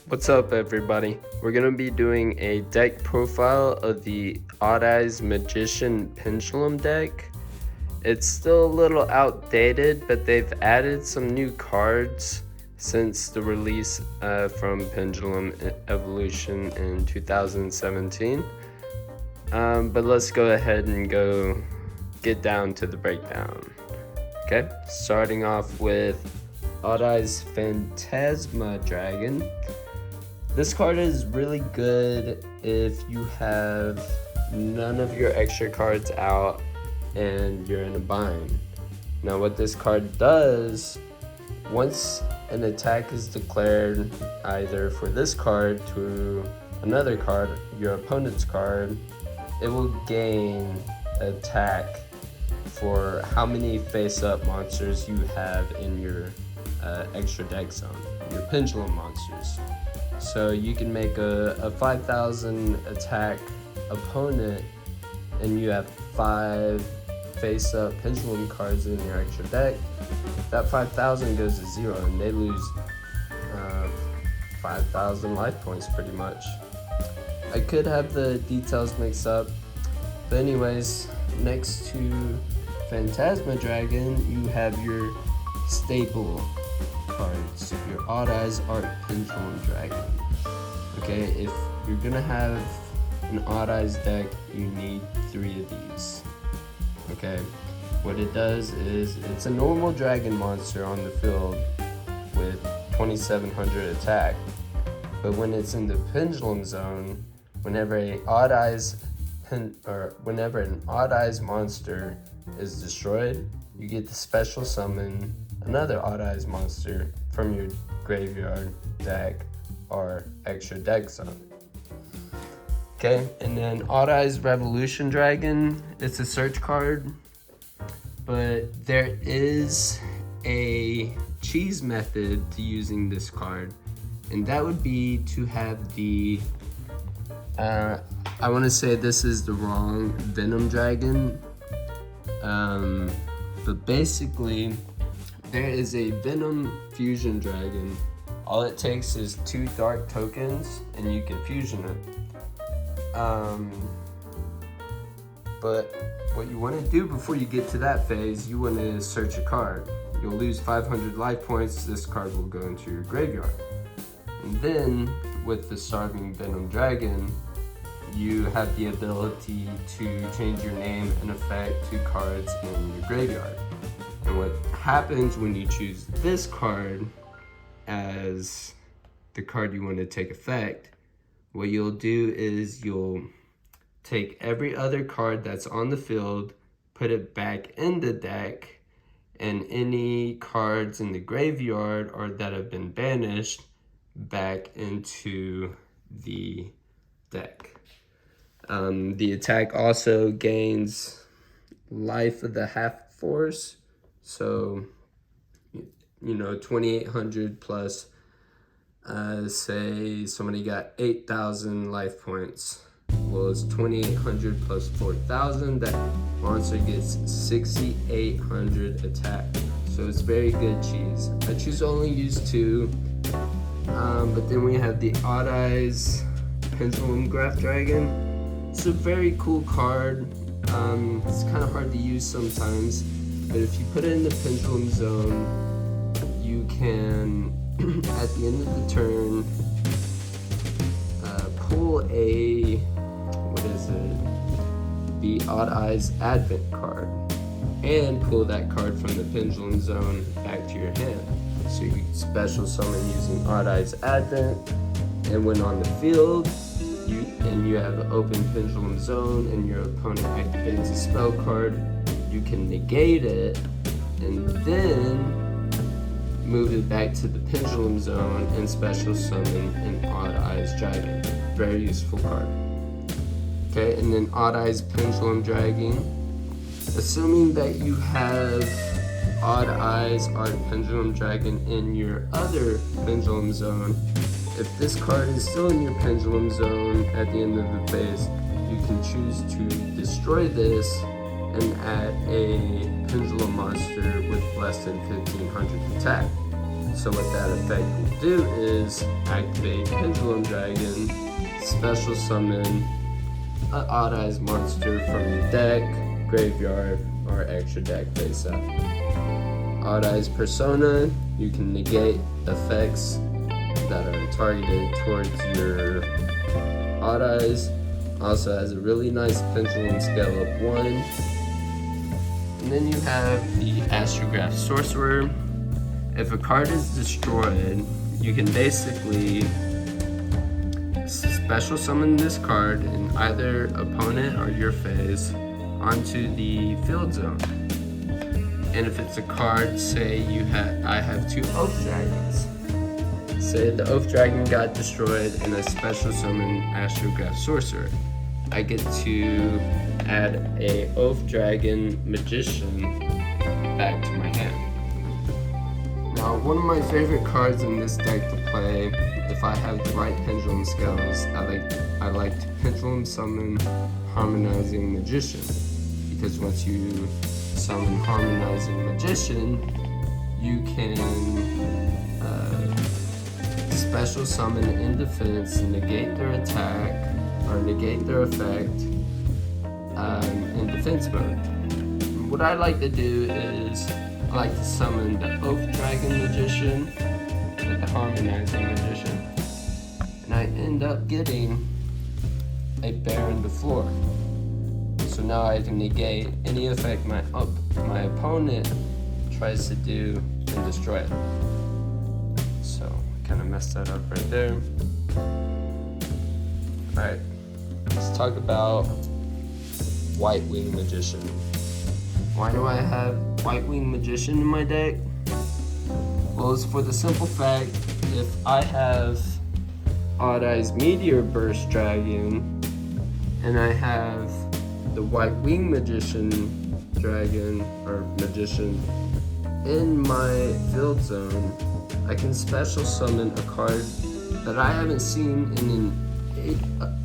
What's up, everybody? We're going to be doing a deck profile of the Odd-Eyes Magician Pendulum deck. It's still a little outdated, but they've added some new cards since the release from Pendulum Evolution in 2017. But let's go ahead and get down to the breakdown. Okay, starting off with Odd-Eyes Phantasma Dragon. This card is really good if you have none of your extra cards out and you're in a bind. Now what this card does, once an attack is declared either for this card to another card, your opponent's card, it will gain attack for how many face-up monsters you have in your extra deck zone, your pendulum monsters. So you can make a 5,000 attack opponent and you have 5 face-up pendulum cards in your extra deck. That 5,000 goes to 0 and they lose 5,000 life points pretty much. I could have the details mixed up, but anyways, next to Phantasma Dragon, you have your staple cards, your Odd-Eyes Pendulum Dragon. Okay, if you're gonna have an Odd-Eyes deck, you need 3 of these. Okay, what it does is it's a normal dragon monster on the field with 2,700 attack, but when it's in the Pendulum zone, whenever an Odd-Eyes monster is destroyed, you get to special summon another Odd-Eyes monster from your graveyard, deck, or extra deck zone. Okay, and then Odd-Eyes Revolution Dragon, it's a search card, but there is a cheese method to using this card, and that would be to have the, I want to say this is the wrong Venom Dragon, but basically, there is a Venom Fusion Dragon. All it takes is 2 dark tokens and you can fusion it. But what you want to do before you get to that phase, you want to search a card. You'll lose 500 life points, this card will go into your graveyard. And then, with the Starving Venom Dragon, you have the ability to change your name and effect to cards in your graveyard. And what happens when you choose this card as the card you want to take effect, what you'll do is you'll take every other card that's on the field, put it back in the deck, and any cards in the graveyard or that have been banished back into the deck. The attack also gains life of the half force. So, 2,800 plus, say somebody got 8,000 life points. Well, it's 2,800 plus 4,000. That monster gets 6,800 attack. So it's very good cheese. I choose to only use 2. But then we have the Odd-Eyes Pendulumgraph Dragon. It's a very cool card. It's kind of hard to use sometimes. But if you put it in the Pendulum zone, you can, at the end of the turn, pull the Odd-Eyes Advent card, and pull that card from the Pendulum zone back to your hand. So you can special summon using Odd-Eyes Advent, and when on the field, you have an open Pendulum zone, and your opponent activates a spell card, you can negate it and then move it back to the Pendulum zone and special summon an Odd-Eyes Dragon. Very useful card. Okay, and then Odd-Eyes Pendulum Dragon. Assuming that you have Odd-Eyes Pendulum Dragon in your other Pendulum zone, if this card is still in your Pendulum zone at the end of the phase, you can choose to destroy this and add a Pendulum monster with less than 1,500 attack. So what that effect will do is activate Pendulum Dragon, special summon an Odd-Eyes monster from your deck, graveyard, or extra deck face up. Odd-Eyes Persona, you can negate effects that are targeted towards your Odd-Eyes. Also has a really nice pendulum scale of 1. And then you have the Astrograph Sorcerer. If a card is destroyed, you can basically special summon this card in either opponent or your phase onto the field zone. And if it's a card, say I have 2 Oath Dragons. Say the Oath Dragon got destroyed and I special summon Astrograph Sorcerer. I get to add a Oath Dragon Magician back to my hand. Now, one of my favorite cards in this deck to play, if I have the right pendulum scales, I like to pendulum summon Harmonizing Magician. Because once you summon Harmonizing Magician, you can special summon in defense, negate their attack, or negate their effect in defense mode. What I like to do is I like to summon the Oath Dragon Magician with the Harmonizing Magician, and I end up getting a Baronne to Fleur. So now I can negate any effect my opponent tries to do and destroy it. So I kind of messed that up right there. Alright, let's talk about White Wing Magician. Why do I have White Wing Magician in my deck? Well, it's for the simple fact, if I have Odd-Eyes Meteor Burst Dragon, and I have the White Wing Magician Dragon, or Magician, in my field zone, I can special summon a card that I haven't seen in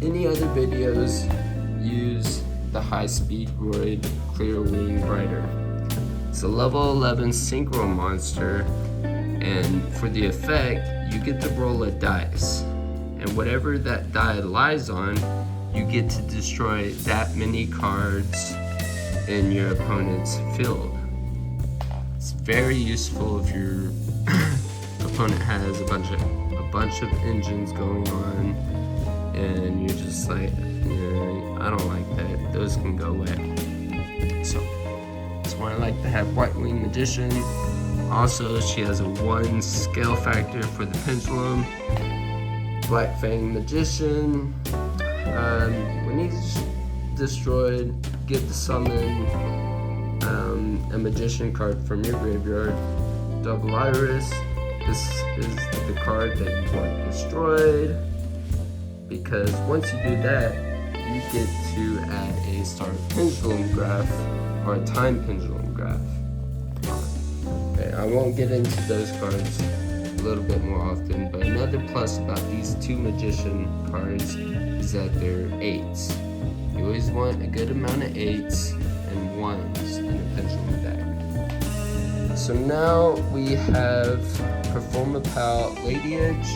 any other videos use the High Speed Void Clear Wing Rider. It's a level 11 synchro monster, and for the effect, you get to roll a dice, and whatever that die lies on, you get to destroy that many cards in your opponent's field. It's very useful if your opponent has a bunch of engines going on, and you're just like, I don't like that. Those can go away. So that's why I like to have White Wing Magician. Also, she has a 1 scale factor for the pendulum. Black Fang Magician. When he's destroyed, get to summon a magician card from your graveyard. Double Iris. This is the card that you want destroyed, because once you do that, you get to add a Star Pendulumgraph or a Time Pendulumgraph. Okay, I won't get into those cards a little bit more often, but another plus about these 2 magician cards is that they're 8s. You always want a good amount of 8s and 1s in a pendulum deck. So now we have Performapal Lady Edge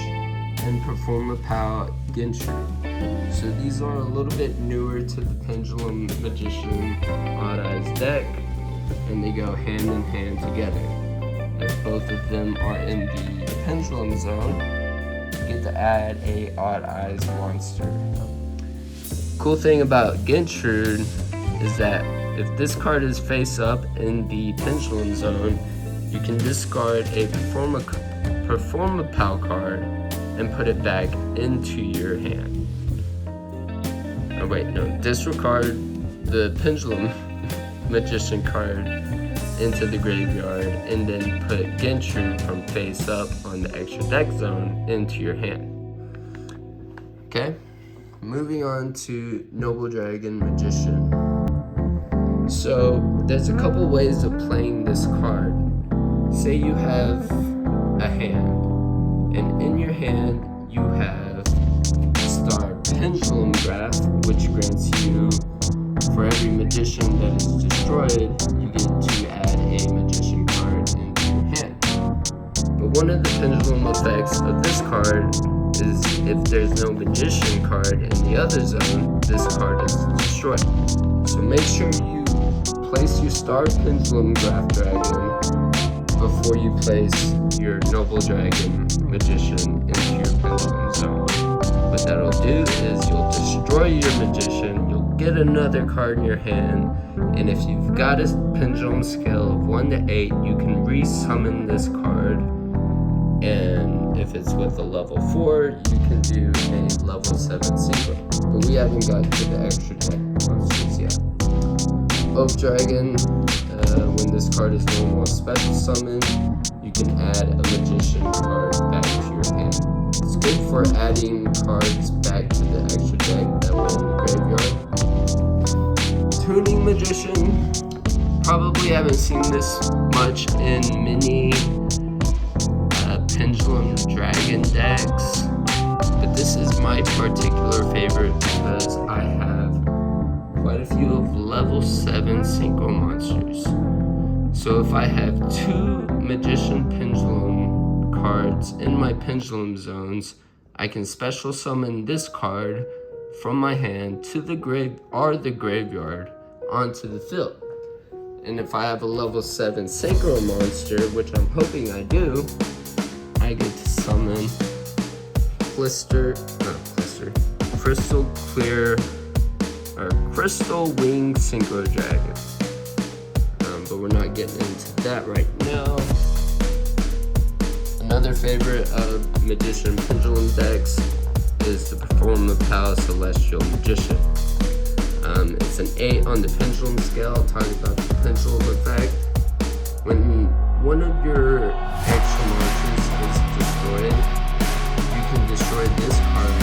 and Performapal Gentry. So these are a little bit newer to the Pendulum Magician Odd-Eyes deck, and they go hand in hand together. If both of them are in the Pendulum Zone, you get to add a Odd-Eyes monster. Cool thing about Gentry is that if this card is face up in the Pendulum Zone, you can discard a Performapal card and put it back into your hand. Oh wait, no, disregard the Pendulum Magician card into the graveyard and then put Gentry from face up on the extra deck zone into your hand. Okay, moving on to Nobledragon Magician. So there's a couple ways of playing this card. Say you have a hand, and in your hand you have Star Pendulumgraph, which grants you, for every magician that is destroyed, you get to add a magician card into your hand. But But one of the pendulum effects of this card is if there's no magician card in the other zone, this card is destroyed. So make sure you place your Star Pendulumgraph Dragon before you place your Nobledragon Magician into your pendulum zone. What that'll do is you'll destroy your magician, you'll get another card in your hand, and if you've got a pendulum scale of 1 to 8, you can resummon this card. And if it's with a level 4, you can do a level 7 synchro. But we haven't got to the extra deck monsters yet. Dragon, when this card is normal or special summon, you can add a magician card back to your hand. It's good for adding cards back to the extra deck that were in the graveyard. Tuning Magician, probably haven't seen this much in many Pendulum Dragon decks, but this is my particular favorite because I have quite a few of level 7 synchro monsters. So if I have 2 Magician Pendulum cards in my Pendulum zones, I can special summon this card from my hand to the graveyard onto the field. And if I have a level 7 synchro monster, which I'm hoping I do, I get to summon Crystal Wing Synchro Dragon. But we're not getting into that right now. Another favorite of Magician Pendulum decks is the Performapal Celestial Magician. It's an 8 on the pendulum scale. I'll talk about the pendulum effect. When one of your extra monsters is destroyed, you can destroy this card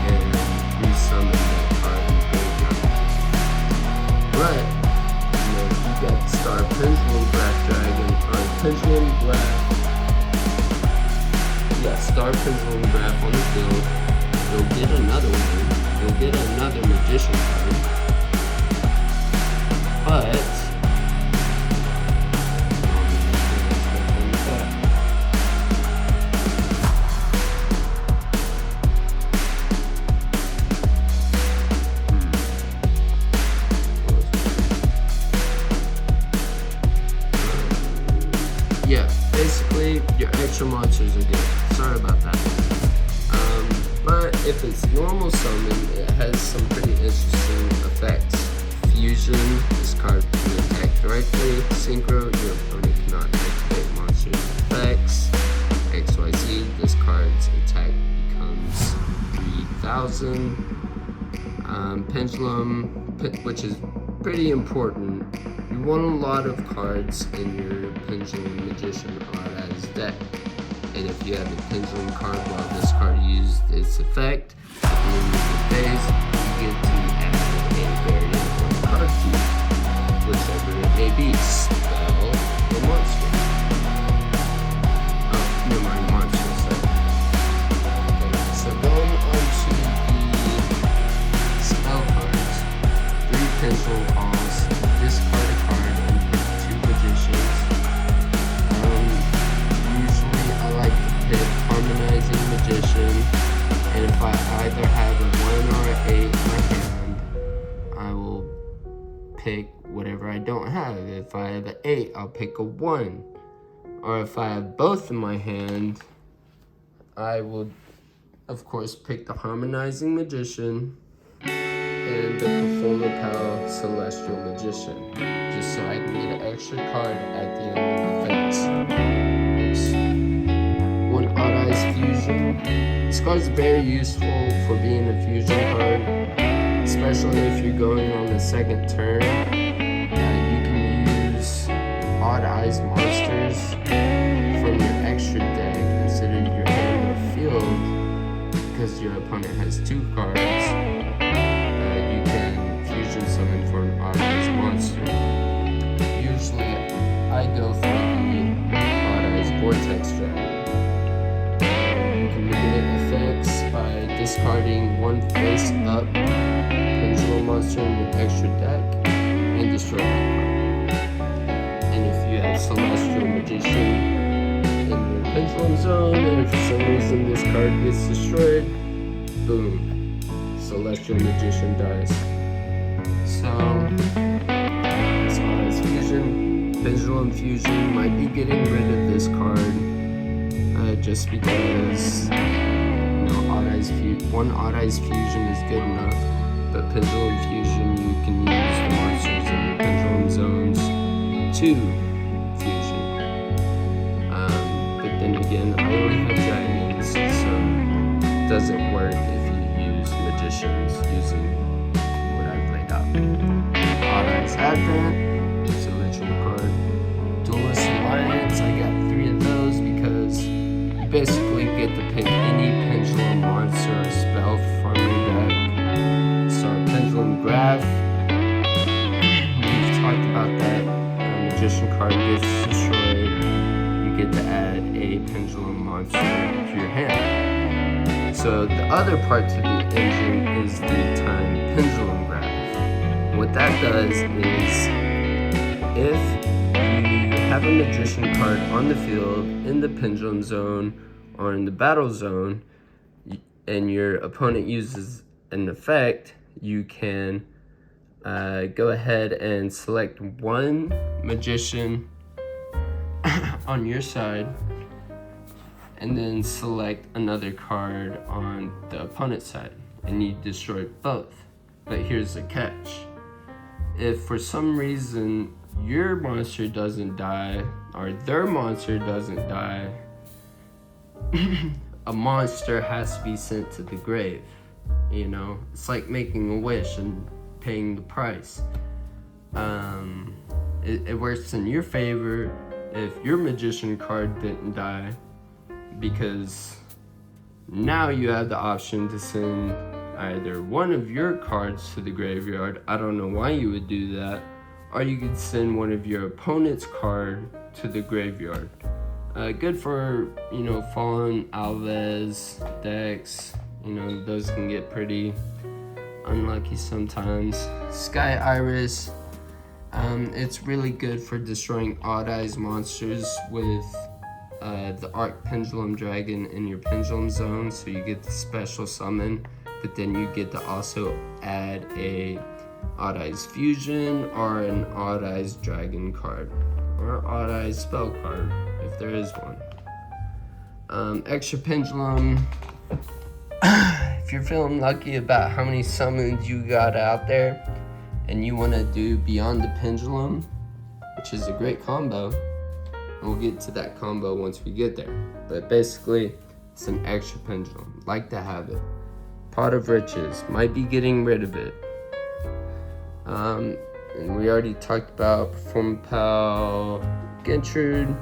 and resummon that card in the graveyard. But, if you got the Star Pendulumgraph Dragon on Star Pendulumgraph on the field, you'll get another one. You'll get another magician card. But yeah, basically your extra monsters are good. Sorry about that. But if it's normal summon, it has some pretty interesting effects. Fusion, this card can attack directly. Synchro, your opponent cannot activate monster effects. XYZ, this card's attack becomes 3,000. Pendulum, which is pretty important. You want a lot of cards in your Pendulum Magician Odd-Eyes deck. And if you have a Pendulum card while this card used its effect, at the end of the phase, you get to add a variant on the card key, whichever it may be, spell or monster. Oh, never mind, monster set. Okay, so going on to the spell cards, 3 Pendulum calls, discard a card and pick 2 magicians. Usually I like to pick Harmonizing Magician, and if I either have a 1 or an 8 in my hand, I will pick whatever I don't have. If I have an 8, I'll pick a 1. Or if I have both in my hand, I will, of course, pick the Harmonizing Magician and the Performapal Celestial Magician, just so I can get an extra card at the end of the phase. One Odd-Eyes Fusion. This card is very useful for being a fusion card, especially if you're going on the second turn. You can use Odd-Eyes monsters from your extra deck instead of your hand or field, because your opponent has 2 cards. You can fusion summon for an Odd-Eyes monster. Usually, I go for the Odd-Eyes Vortex Dragon. You can mitigate effects by discarding 1 face-up Pendulum monster in your extra deck and destroy that card. And if you have Celestial Magician in your Pendulum Zone, and if for some reason this card gets destroyed, boom, Celestial Magician dies. So, it's Odd-Eyes Fusion. Pendulum Fusion might be getting rid of this card, just because, one Odd-Eyes Fusion is good enough, but Pendulum Fusion, you can use the monsters in the Pendulum Zones to fusion. But then again, I only have dragons, so it doesn't work if you use magicians using what I've laid out. Odd-Eyes Advent, it's a ritual card. Duelist Alliance, I got 3 of those because you basically get to pick any pendulum monster or spell from your deck. So Pendulumgraph, we've talked about that. Magician card gets destroyed, you get to add a pendulum monster to your hand. So the other part to the engine is the time Pendulumgraph. What that does is, if you have a magician card on the field, in the pendulum zone, or in the battle zone, and your opponent uses an effect, you can go ahead and select one magician on your side and then select another card on the opponent's side, and you destroy both. But here's the catch: if for some reason your monster doesn't die or their monster doesn't die, a monster has to be sent to the grave. You know, it's like making a wish and paying the price. It works in your favor if your magician card didn't die, because now you have the option to send either one of your cards to the graveyard. I don't know why you would do that. Or you could send one of your opponent's card to the graveyard. Good for, Fallen Alves decks. Those can get pretty unlucky sometimes. Sky Iris, it's really good for destroying Odd-Eyes monsters with the Arc Pendulum Dragon in your Pendulum Zone, so you get the special summon, but then you get to also add a Odd-Eyes Fusion or an Odd-Eyes Dragon card, or Odd-Eyes spell card, if there is one. Extra Pendulum. If you're feeling lucky about how many summons you got out there and you want to do Beyond the Pendulum, which is a great combo, and we'll get to that combo once we get there, but basically it's an extra pendulum. Like to have it. Pot of Riches, might be getting rid of it. And we already talked about Performapal, Gentrude.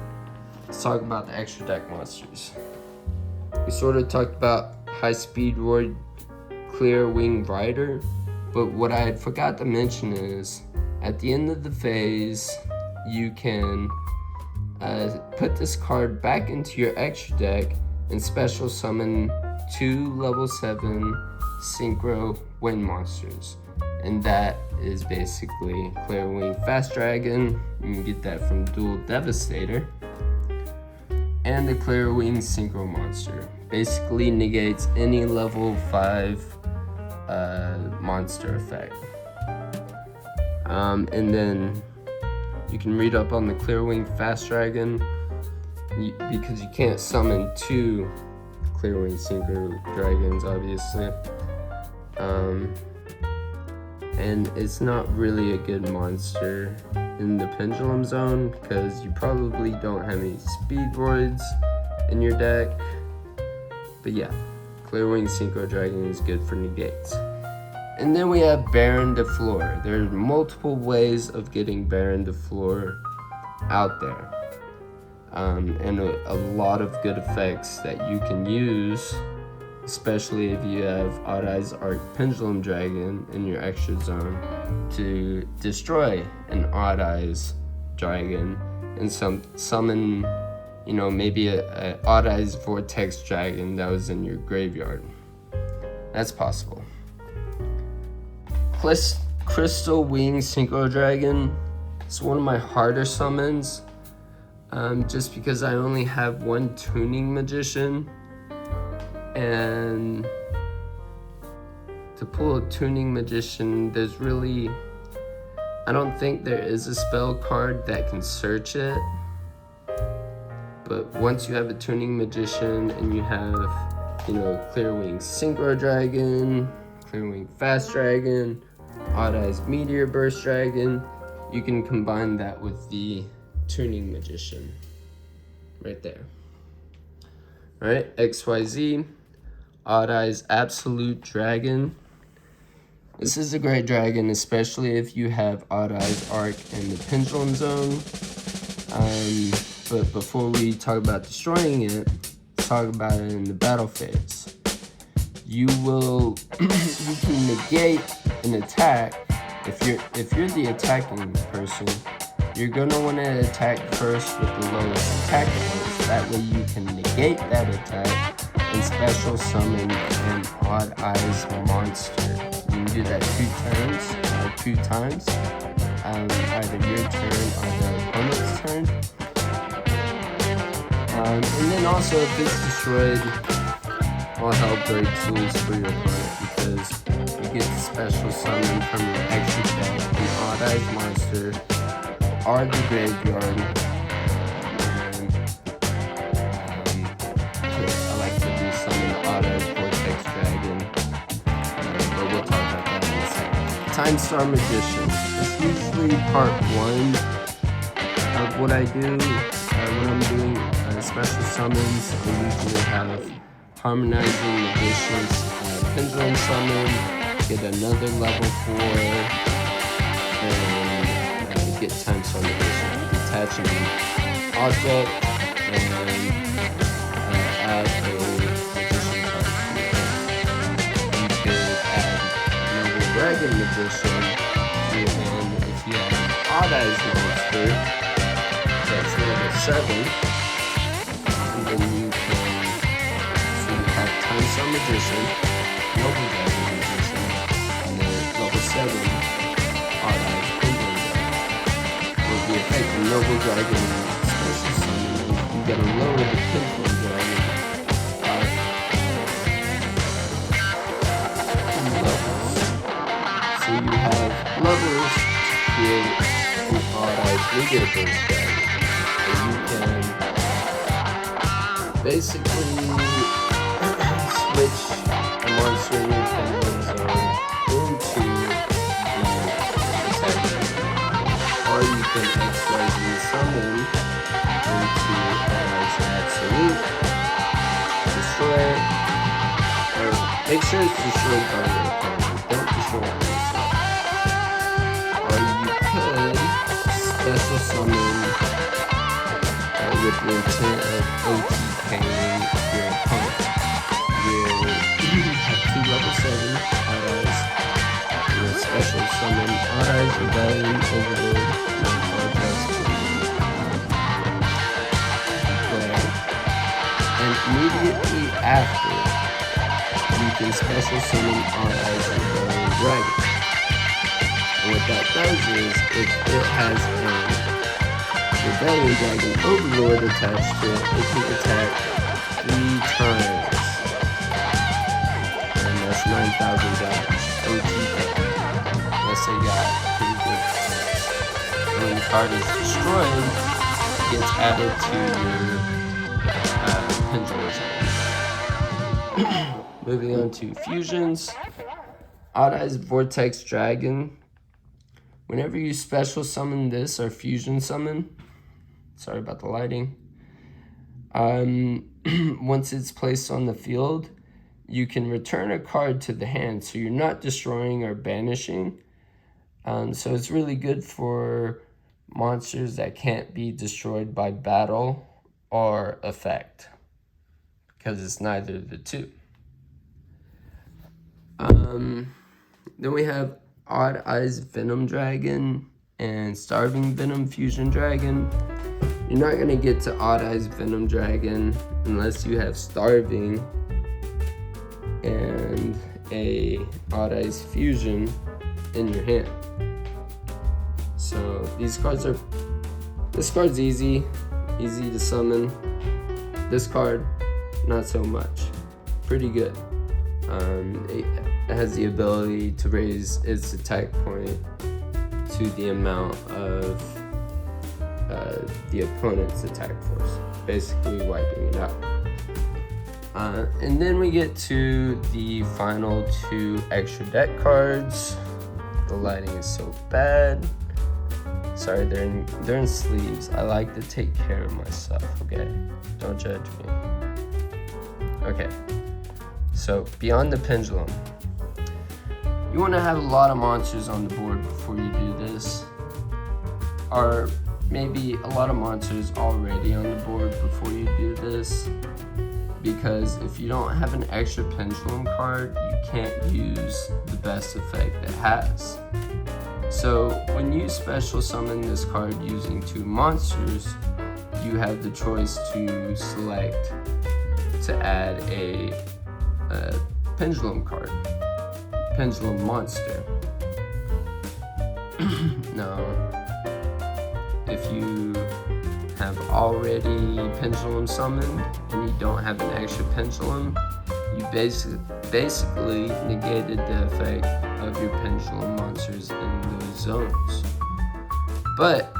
Let's talk about the extra deck monsters. We sort of talked about High Speed Roid, Clear Wing Rider, but what I had forgot to mention is, at the end of the phase, you can put this card back into your extra deck and special summon 2 level 7 Synchro Wind monsters. And that is basically Clear Wing Fast Dragon. You can get that from Dual Devastator. And the Clear Wing Synchro monster. Basically negates any level 5 monster effect. And then you can read up on the Clear Wing Fast Dragon, because you can't summon 2 Clear Wing Synchro Dragons, obviously. And it's not really a good monster in the Pendulum Zone, because you probably don't have any Speedroids in your deck. But yeah, Clear Wing Synchro Dragon is good for negates. And then we have Baronne de Fleur. There's multiple ways of getting Baronne de Fleur out there. And a lot of good effects that you can use, especially if you have Odd-Eyes Arc Pendulum Dragon in your extra zone, to destroy an Odd-Eyes Dragon and summon, maybe a Odd-Eyes Vortex Dragon that was in your graveyard. That's possible. Crystal Wing Synchro Dragon. It's one of my harder summons. just because I only have one tuning magician, and to pull a tuning magician, I don't think there is a spell card that can search it. But once you have a tuning magician and you have, Clearwing Synchro Dragon, Clearwing Fast Dragon, Odd-Eyes Meteor Burst Dragon, you can combine that with the tuning magician right there. All right, XYZ, Odd-Eyes Absolute Dragon. This is a great dragon, especially if you have Odd-Eyes Arc and the Pendulum Zone. But before we talk about destroying it, let's talk about it in the battle phase. You can negate an attack. If you're the attacking person, you're gonna want to attack first with the lowest attack bonus. That way you can negate that attack and special summon an Odd-Eyes monster. You can do that two times, either your turn or the opponent's turn. And then also, if it's destroyed, all hell breaks loose for your opponent, because you get the special summon from your extra deck an Odd-Eyes monster or the graveyard. And I like to do summon Odd-Eyes Vortex Dragon, but we'll talk about that in a second. Time Star Magician. It's usually part 1 of what I do. When I'm doing special summons, I usually have Harmonizing Magicians, Pendulum Summon, get another level 4, and get Time Star Magician. Detach an object, and add a magician card to your hand. You can add Nobledragon Magician to your hand if you have Odd-Eyes monster. That's level 7, and then you have Time Star Magician, Nobledragon Magician, and then level 7, Odd-Eyes Pendulum Dragon. With the effect of Nobledragon special summon, you gotta lower the Pendulum Dragon by 2 levels. So you have levels with the Odd-Eyes Meteor Burst Dragon. You can basically switch a monster in your Pendulum Zone into the attack, or you can XYZ summon into Odd-Eyes Absolute, destroy it, or make sure it's destroyed by your opponent, don't destroy it yourself. Or you could special summon with the intent of OTKing your opponent. You'll have 2 level 7 Odd-Eyes. You'll special summon Odd-Eyes Rebellion Overlord, and immediately after, you can special summon Odd-Eyes Rebellion Dragon. And what that does is, if it has a Rebellion Dragon Overlord attached to it, it can attack 3 times. And that's 9,000 damage. OTK. Unless they got pretty good. And when the card is destroyed, it gets added to your Pendulum Zone. Moving on to fusions. Odd-Eyes Vortex Dragon. Whenever you special summon this or fusion summon, sorry about the lighting. Once it's placed on the field, you can return a card to the hand, so you're not destroying or banishing. So it's really good for monsters that can't be destroyed by battle or effect, because it's neither of the two. Then we have Odd-Eyes Venom Dragon and Starving Venom Fusion Dragon. You're not going to get to Odd-Eyes Venom Dragon unless you have Starving and a Odd-Eyes Fusion in your hand. So this card's easy. easy to summon. This card, not so much. Pretty good. It has the ability to raise its attack point to the amount of the opponent's attack force, basically wiping it out. And then we get to the final 2 extra deck cards. The lighting is so bad. Sorry, they're in sleeves. I like to take care of myself, okay? Don't judge me. Okay, so beyond the Pendulum, you want to have a lot of monsters on the board before you do this, or maybe a lot of monsters already on the board before you do this, because if you don't have an extra Pendulum card, you can't use the best effect it has. So when you special summon this card using 2 monsters, you have the choice to select to add a Pendulum card, Pendulum monster. Now, if you have already Pendulum summoned and you don't have an extra Pendulum, you basically negated the effect of your Pendulum monsters in those zones. But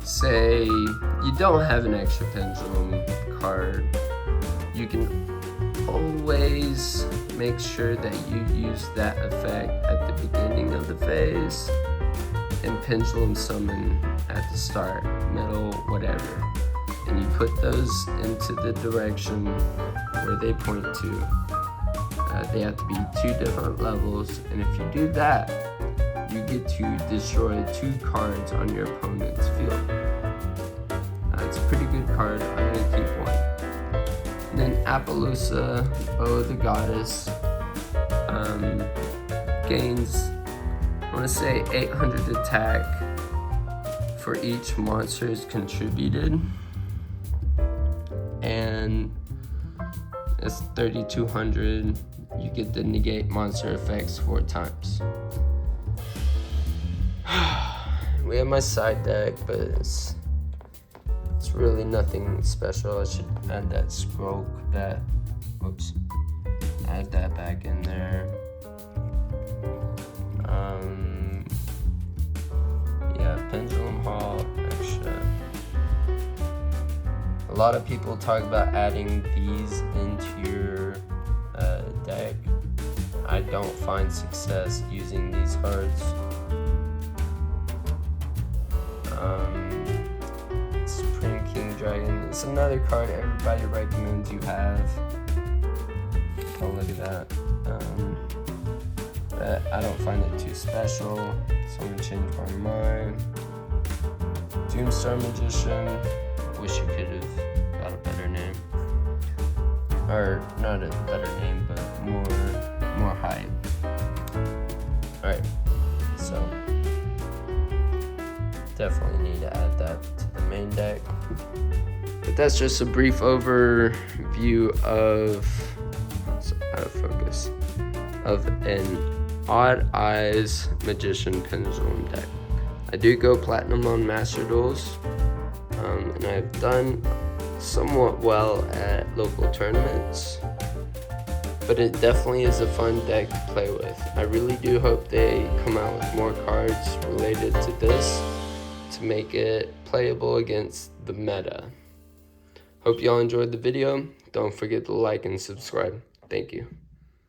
say you don't have an extra Pendulum card, you can always make sure that you use that effect at the beginning of the phase and Pendulum summon at the start, middle, whatever. And you put those into the direction where they point to. They have to be 2 different levels, and if you do that, you get to destroy 2 cards on your opponent's field. It's a pretty good card. I'm going to keep one. And then Appaloosa, Bow of the Goddess, gains, I want to say 800 attack for each monster is contributed, and it's 3200. You get the negate monster effects 4 times. We have my side deck, but it's really nothing special. I should add that Skullcrobat. Whoops. Add that back in there. Yeah, Pendulum Hall extra. A lot of people talk about adding these into your deck. I don't find success using these cards. Supreme King Dragon. It's another card everybody recommends you have. Oh, look at that. But I don't find it too special, so I'm gonna change my mind. Doomstar Magician. Wish you could have got a better name. Or not a better name, but more hype. Alright, so definitely need to add that to the main deck. But that's just a brief overview of, out of focus, of an Odd-Eyes Magician Pendulum deck. I do go platinum on Master Duels, and I've done somewhat well at local tournaments, but it definitely is a fun deck to play with. I really do hope they come out with more cards related to this to make it playable against the meta. Hope y'all enjoyed the video. Don't forget to like and subscribe. Thank you.